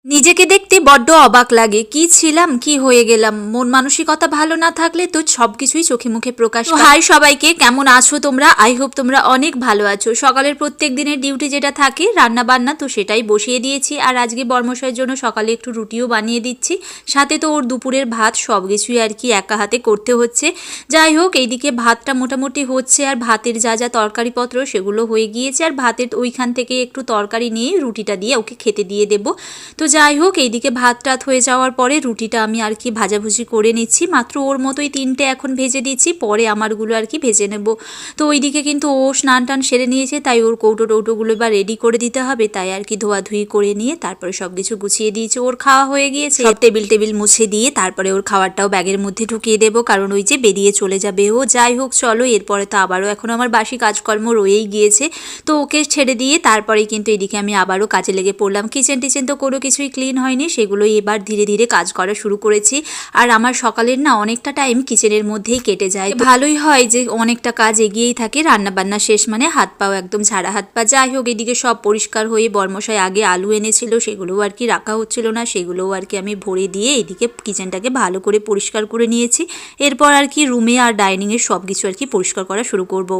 নিজেকে দেখতে বড্ড অবাক লাগে। কি ছিলাম, কি হয়ে গেলাম। মন মানসিকতা ভালো না থাকলে তো সবকিছুই চোখে মুখে প্রকাশ পায়। হাই সবাইকে, কেমন আছো তোমরা? আই হোপ তোমরা অনেক ভালো আছো। সকালের প্রত্যেক দিনের ডিউটি যেটা থাকে রান্না বান্না, তো সেটাই বসিয়ে দিয়েছি। আর আজকে বর্মশাইয়ের জন্য সকালে একটু রুটিও বানিয়ে দিচ্ছি, সাথে তো ওর দুপুরের ভাত, সব কিছুই আর কি একা হাতে করতে হচ্ছে। যাই হোক, এইদিকে ভাতটা মোটামুটি হচ্ছে, আর ভাতের যা যা তরকারিপত্র সেগুলো হয়ে গিয়েছে। আর ভাতের ওইখান থেকে একটু তরকারি নিয়ে রুটিটা দিয়ে ওকে খেতে দিয়ে দেবো। তো যাই হোক, এইদিকে ভাত টাত হয়ে যাওয়ার পরে রুটিটা আমি আর কি ভাজাভুজি করে নিচ্ছি। মাত্র ওর মতোই 3টে এখন ভেজে দিচ্ছি, পরে আমারগুলো আর কি ভেজে নেব। তো ওইদিকে কিন্তু ও স্নান টান সেরে নিয়েছে, তাই ওর কৌটো টৌটোগুলো এবার রেডি করে দিতে হবে। তাই আর কি ধোয়াধুয়ি করে নিয়ে তারপরে সব কিছু গুছিয়ে দিয়েছে। ওর খাওয়া হয়ে গিয়েছে, সব টেবিল মুছে দিয়ে তারপরে ওর খাবারটাও ব্যাগের মধ্যে ঢুকিয়ে দেবো, কারণ ওই যে বেরিয়ে চলে যাবে ও। যাই হোক চলো, এরপরে তো আবারও এখন আমার বাসি কাজকর্ম রয়েই গিয়েছে। তো ওকে ছেড়ে দিয়ে তারপরে কিন্তু এদিকে আমি আবারও কাজে লেগে পড়লাম। কিচেন টিচেন তো কোনো কিছুই ক্লিন হয়নি, সেগুলোই এবার ধীরে ধীরে কাজ করা শুরু করেছি। আর আমার সকালের না অনেকটা টাইম কিচেনের মধ্যেই কেটে যায়। ভালোই হয় যে অনেকটা কাজ এগিয়েই থাকে, রান্না বান্না শেষ মানে হাত পাও একদম ঝাড়া হাত পা। যাই হোক, এদিকে সব পরিষ্কার হয়ে বর্মশাই আগে আলু এনেছিল, সেগুলোও আর কি রাখা হচ্ছিল না, সেগুলোও আর কি আমি ভরে দিয়ে এদিকে কিচেনটাকে ভালো করে পরিষ্কার করে নিয়েছি। এরপর আর কি রুমে আর ডাইনিংয়ের সব কিছু আর কি পরিষ্কার করা শুরু করব।